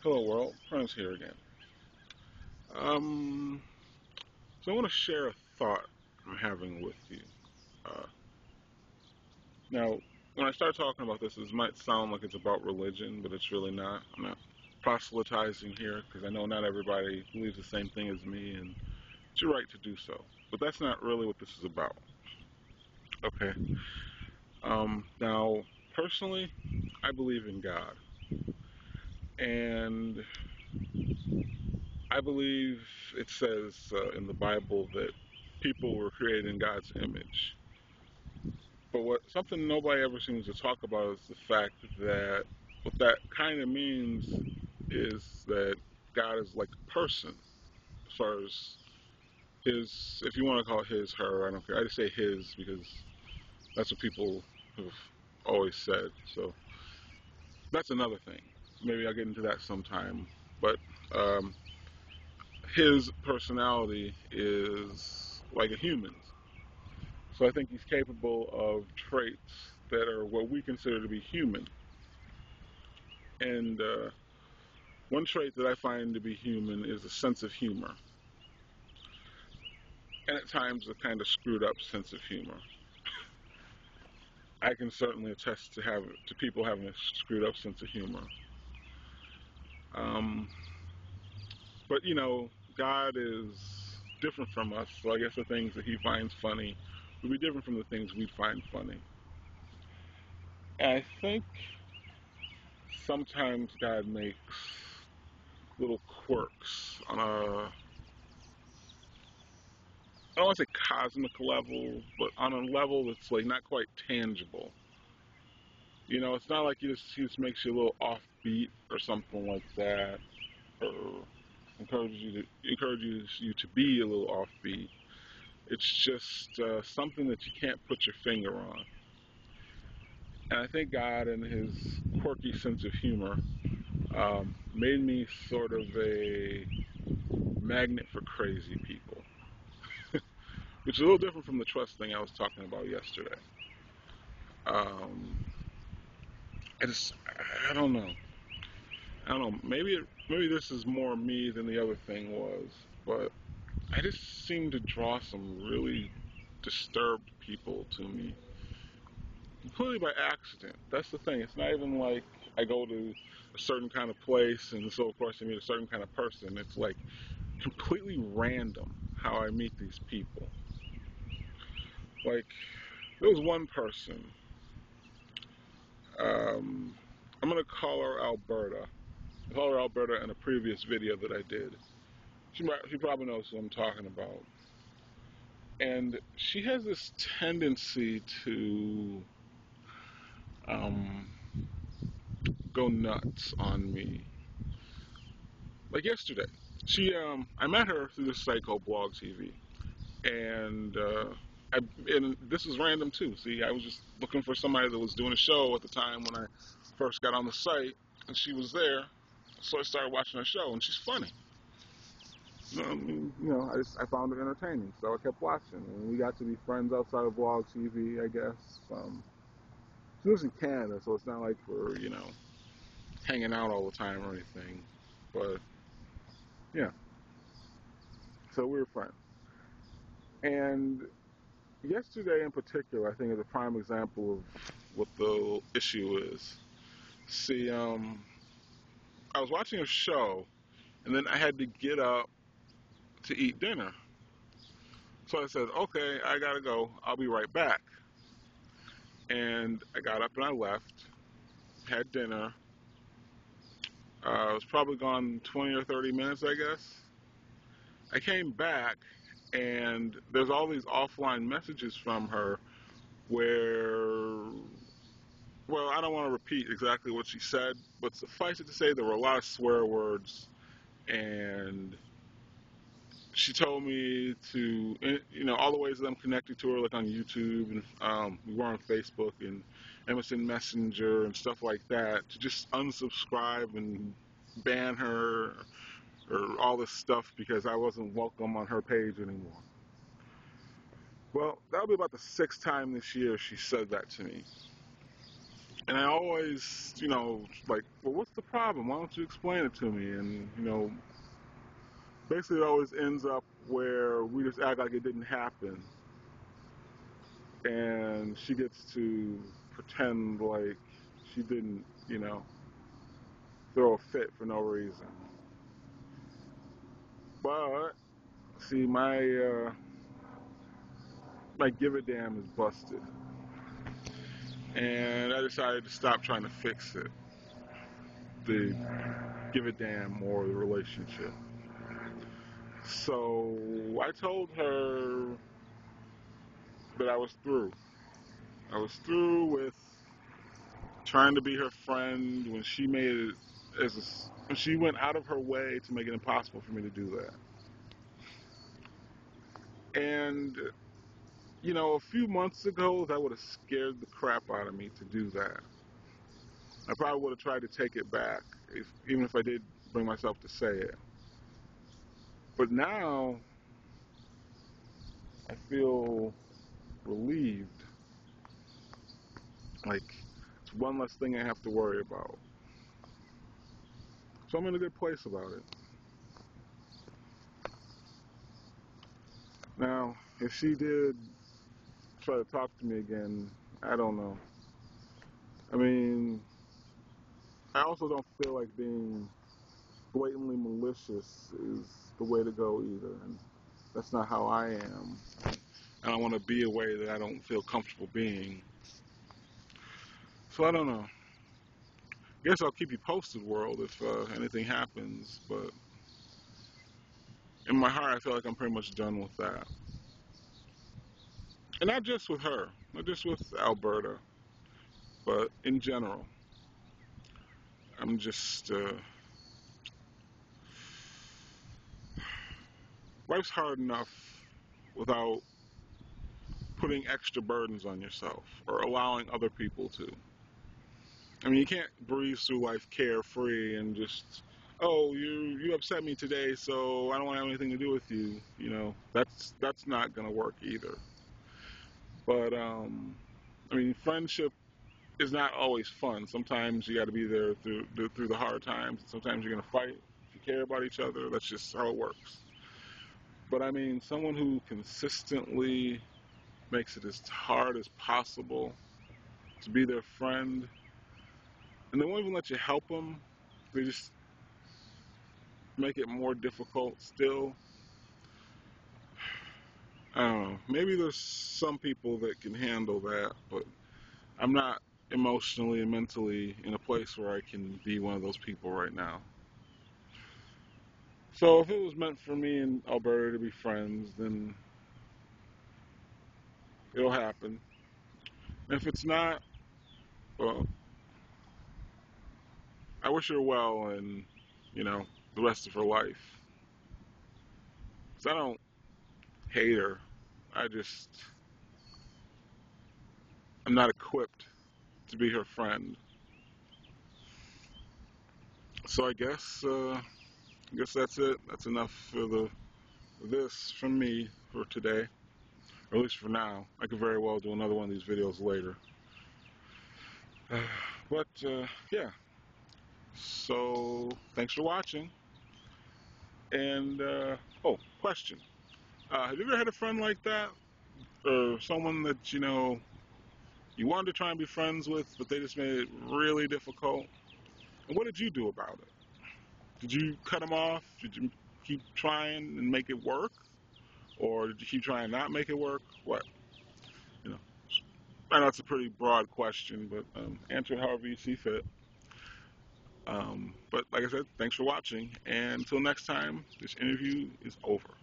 Hello world, Prentiss here again. Um, so I want to share a thought I'm having with you. Uh, Now, when I start talking about this might sound like it's about religion, but it's really not. I'm not proselytizing here because I know not everybody believes the same thing as me, and it's your right to do so. But that's not really what this is about. Okay. Now, personally, I believe in God, and I believe it says in the Bible that people were created in God's image. But what something nobody ever seems to talk about is the fact that what that kind of means is that God is like a person, as far as his, if you want to call it his, her, I don't care. I just say his because that's what people have always said. So that's another thing. Maybe I'll get into that sometime. But um, his personality is like a human's. So I think he's capable of traits that are what we consider to be human. And one trait that I find to be human is a sense of humor, and at times a kind of screwed up sense of humor. I can certainly attest to people having a screwed up sense of humor. Um, but God is different from us, so I guess the things that He finds funny would be different from the things we'd find funny. And I think sometimes God makes little quirks on a, I don't want to say cosmic level, but on a level that's like not quite tangible. It's not like he just makes you a little offbeat or something like that, or encourages you to be a little offbeat. It's just something that you can't put your finger on. And I think God, in His quirky sense of humor, made me sort of a magnet for crazy people, which is a little different from the trust thing I was talking about yesterday. Um, I just, I don't know. I don't know. Maybe this is more me than the other thing was, but I just seem to draw some really disturbed people to me, completely by accident. That's the thing. It's not even like I go to a certain kind of place and so of course I meet a certain kind of person. It's like completely random how I meet these people. Like there was one person. Um, I'm gonna call her Alberta. I called her Alberta in a previous video that I did. She probably knows who I'm talking about. And she has this tendency to um, go nuts on me. Like yesterday, I met her through this site called Blog TV, and and this was random too. See, I was just looking for somebody that was doing a show at the time when I first got on the site, and she was there, so I started watching her show, and she's funny. I found it entertaining, so I kept watching, and we got to be friends outside of Blog TV, I guess. She lives in Canada, so it's not like we're, hanging out all the time or anything. But, yeah, so we were friends. And yesterday in particular, I think is a prime example of what the issue is. See, I was watching a show, and then I had to get up to eat dinner. So I said, okay, I gotta go. I'll be right back. And I got up and I left, had dinner. I was probably gone 20 or 30 minutes, I guess. I came back, and there's all these offline messages from her where, well, I don't want to repeat exactly what she said, but suffice it to say there were a lot of swear words, and she told me to, all the ways that I'm connected to her, like on YouTube, and we were on Facebook and MSN Messenger and stuff like that, to just unsubscribe and ban her or all this stuff because I wasn't welcome on her page anymore. Well, that'll be about the sixth time this year she said that to me. And I always, like, well, what's the problem? Why don't you explain it to me? And, basically it always ends up where we just act like it didn't happen. And she gets to pretend like she didn't, throw a fit for no reason. But, see, my give a damn is busted. And I decided to stop trying to fix it. The give a damn or the relationship. So I told her that I was through. I was through with trying to be her friend when she made it when she went out of her way to make it impossible for me to do that. And a few months ago, that would have scared the crap out of me to do that. I probably would have tried to take it back, even if I did bring myself to say it. But now, I feel relieved. Like, it's one less thing I have to worry about. So I'm in a good place about it. Now, if she did try to talk to me again, I don't know. I mean, I also don't feel like being blatantly malicious is the way to go either. And that's not how I am. I don't want to be a way that I don't feel comfortable being. So I don't know. I guess I'll keep you posted, world, if anything happens. But in my heart, I feel like I'm pretty much done with that. And not just with her, not just with Alberta, but in general. I'm just, life's hard enough without putting extra burdens on yourself or allowing other people to. I mean, you can't breeze through life carefree and just, oh, you upset me today, so I don't want to have anything to do with you. That's not gonna work either. But I mean, friendship is not always fun. Sometimes you got to be there through the hard times. Sometimes you're gonna fight. If you care about each other, that's just how it works. But I mean, someone who consistently makes it as hard as possible to be their friend, and they won't even let you help them. They just make it more difficult still. I don't know. Maybe there's some people that can handle that, but I'm not emotionally and mentally in a place where I can be one of those people right now. So if it was meant for me and Alberta to be friends, then it'll happen. If it's not, well, I wish her well and, the rest of her life. 'Cause I don't hate her. I just, I'm not equipped to be her friend. So I guess that's it. That's enough for this from me for today, or at least for now. I could very well do another one of these videos later. But yeah. So thanks for watching. And question: have you ever had a friend like that, or someone that you wanted to try and be friends with, but they just made it really difficult? And what did you do about it? Did you cut them off? Did you keep trying and make it work? Or did you keep trying and not make it work? What? You know, I know it's a pretty broad question, but answer it however you see fit. But like I said, thanks for watching. And until next time, this interview is over.